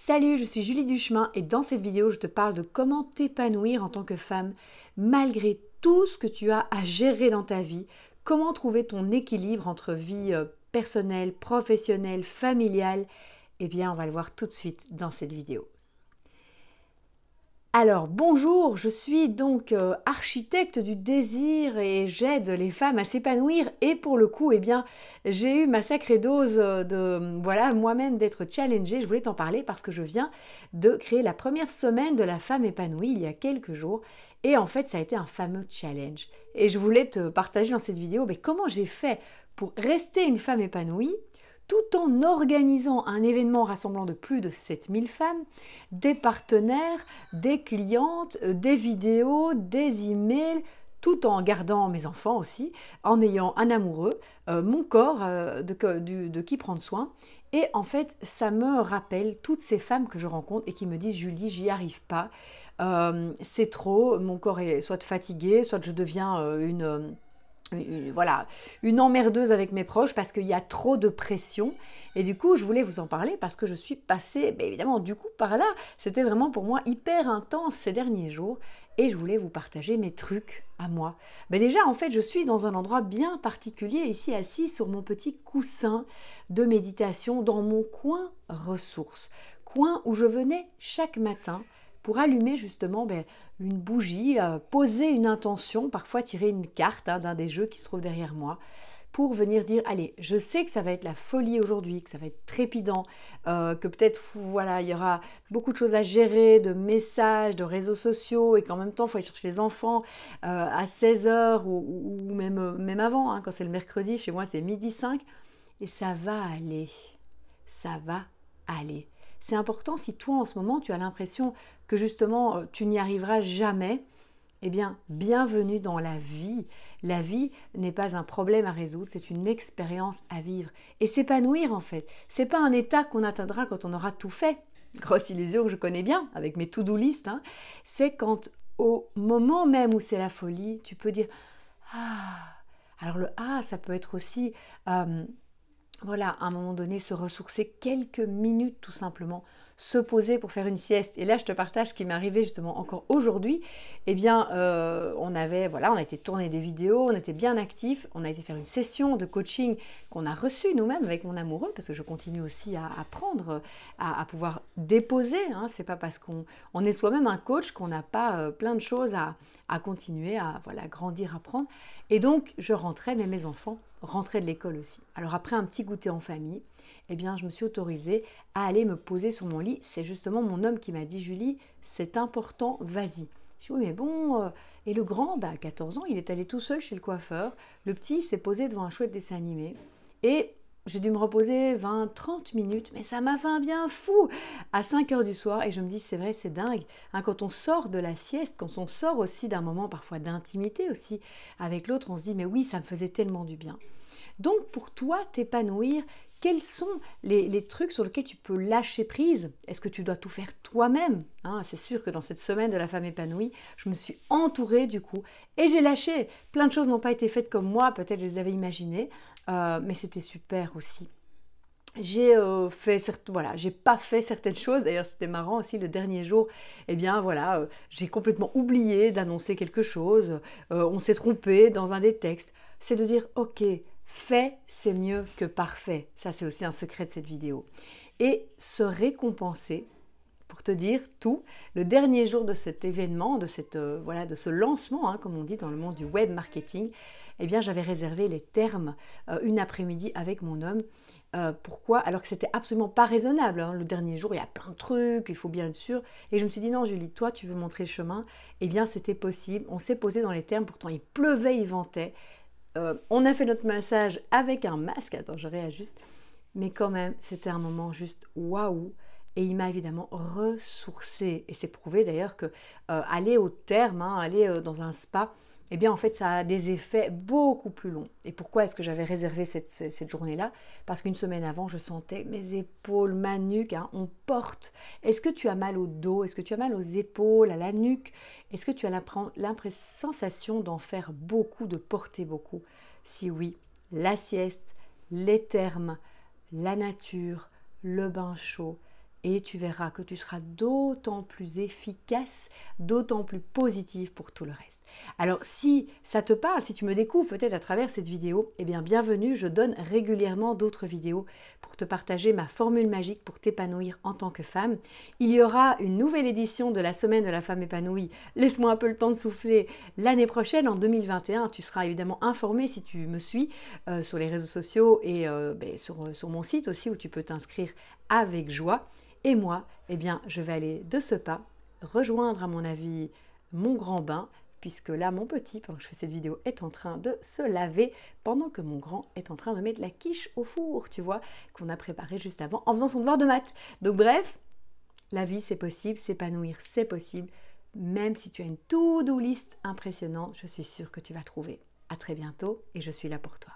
Salut, je suis Julie Duchemin et dans cette vidéo, je te parle de comment t'épanouir en tant que femme malgré tout ce que tu as à gérer dans ta vie, comment trouver ton équilibre entre vie personnelle, professionnelle, familiale. Eh bien, on va le voir tout de suite dans cette vidéo. Alors, bonjour, je suis donc architecte du désir et j'aide les femmes à s'épanouir et pour le coup, eh bien, j'ai eu ma sacrée dose voilà, moi-même d'être challengée. Je voulais t'en parler parce que je viens de créer la première semaine de la femme épanouie il y a quelques jours et en fait, ça a été un fameux challenge. Et je voulais te partager dans cette vidéo comment j'ai fait pour rester une femme épanouie tout en organisant un événement rassemblant de plus de 7000 femmes, des partenaires, des clientes, des vidéos, des emails, tout en gardant mes enfants aussi, en ayant un amoureux, mon corps de qui prendre soin. Et en fait, ça me rappelle toutes ces femmes que je rencontre et qui me disent « Julie, j'y arrive pas, c'est trop, mon corps est soit fatigué, soit je deviens voilà, une emmerdeuse avec mes proches parce qu'il y a trop de pression. » Et du coup, je voulais vous en parler parce que je suis passée, évidemment, du coup, par là. C'était vraiment pour moi hyper intense ces derniers jours et je voulais vous partager mes trucs à moi. Déjà, en fait, je suis dans un endroit bien particulier, ici, assis sur mon petit coussin de méditation dans mon coin ressources. Coin où je venais chaque matin pour allumer justement une bougie, poser une intention, parfois tirer une carte d'un des jeux qui se trouve derrière moi, pour venir dire, allez, je sais que ça va être la folie aujourd'hui, que ça va être trépidant, que peut-être, voilà, il y aura beaucoup de choses à gérer, de messages, de réseaux sociaux, et qu'en même temps, il faut aller chercher les enfants à 16 heures ou même avant, quand c'est le mercredi, chez moi c'est midi 5, et ça va aller, ça va aller. C'est important si toi en ce moment tu as l'impression que justement tu n'y arriveras jamais, eh bien bienvenue dans la vie. La vie n'est pas un problème à résoudre, c'est une expérience à vivre. Et s'épanouir en fait, c'est pas un état qu'on atteindra quand on aura tout fait. Grosse illusion que je connais bien avec mes to-do list, c'est quand au moment même où c'est la folie, tu peux dire « Ah ». Alors le « Ah », ça peut être aussi voilà, à un moment donné, se ressourcer quelques minutes tout simplement, se poser pour faire une sieste. Et là, je te partage ce qui m'est arrivé justement encore aujourd'hui. Eh bien, on a été tourner des vidéos, on était bien actifs, on a été faire une session de coaching qu'on a reçue nous-mêmes avec mon amoureux, parce que je continue aussi à apprendre, à pouvoir déposer. C'est pas parce qu'on est soi-même un coach qu'on n'a pas plein de choses à continuer, à grandir, apprendre. Et donc, je rentrais, mais mes enfants rentraient de l'école aussi. Alors après un petit goûter en famille, eh bien, je me suis autorisée à aller me poser sur mon lit. C'est justement mon homme qui m'a dit « Julie, c'est important, vas-y ». Je dis « Oui, mais bon, et le grand, à 14 ans, il est allé tout seul chez le coiffeur. Le petit s'est posé devant un chouette dessin animé. Et j'ai dû me reposer 20-30 minutes, mais ça m'a fait un bien fou à 5 heures du soir. Et je me dis, c'est vrai, c'est dingue. Quand on sort de la sieste, quand on sort aussi d'un moment parfois d'intimité aussi avec l'autre, on se dit, mais oui, ça me faisait tellement du bien. Donc pour toi, t'épanouir, quels sont les trucs sur lesquels tu peux lâcher prise? Est-ce que tu dois tout faire toi-même? C'est sûr que dans cette semaine de la femme épanouie, je me suis entourée du coup et j'ai lâché. Plein de choses n'ont pas été faites comme moi, peut-être je les avais imaginées, mais c'était super aussi. J'ai j'ai pas fait certaines choses. D'ailleurs, c'était marrant aussi le dernier jour. Eh bien, voilà, j'ai complètement oublié d'annoncer quelque chose. On s'est trompé dans un des textes. C'est de dire, ok, fait, c'est mieux que parfait. Ça, c'est aussi un secret de cette vidéo. Et se récompenser, pour te dire tout, le dernier jour de cet événement, de ce lancement, comme on dit dans le monde du web marketing, eh bien, j'avais réservé les termes une après-midi avec mon homme. Pourquoi? Alors que c'était absolument pas raisonnable. Le dernier jour, il y a plein de trucs, il faut bien être sûr. Et je me suis dit, non, Julie, toi, tu veux montrer le chemin. Eh bien, c'était possible. On s'est posé dans les termes. Pourtant, il pleuvait, il ventait. On a fait notre massage avec un masque. Attends, je réajuste. Mais quand même, c'était un moment juste waouh. Et il m'a évidemment ressourcée. Et c'est prouvé d'ailleurs que aller au terme, aller dans un spa, eh bien en fait ça a des effets beaucoup plus longs. Et pourquoi est-ce que j'avais réservé cette journée-là? Parce qu'une semaine avant, je sentais mes épaules, ma nuque, on porte. Est-ce que tu as mal au dos? Est-ce que tu as mal aux épaules, à la nuque? Est-ce que tu as sensation d'en faire beaucoup, de porter beaucoup? Si oui, la sieste, les termes, la nature, le bain chaud, et tu verras que tu seras d'autant plus efficace, d'autant plus positive pour tout le reste. Alors si ça te parle, si tu me découvres peut-être à travers cette vidéo, eh bien bienvenue, je donne régulièrement d'autres vidéos pour te partager ma formule magique pour t'épanouir en tant que femme. Il y aura une nouvelle édition de la semaine de la femme épanouie, laisse-moi un peu le temps de souffler, l'année prochaine en 2021. Tu seras évidemment informé si tu me suis sur les réseaux sociaux et sur mon site aussi où tu peux t'inscrire avec joie. Et moi, eh bien, je vais aller de ce pas rejoindre à mon avis mon grand bain, puisque là, mon petit, pendant que je fais cette vidéo, est en train de se laver, pendant que mon grand est en train de mettre la quiche au four, tu vois, qu'on a préparé juste avant, en faisant son devoir de maths. Donc bref, la vie, c'est possible, s'épanouir, c'est possible. Même si tu as une to-do list impressionnante, je suis sûre que tu vas trouver. À très bientôt et je suis là pour toi.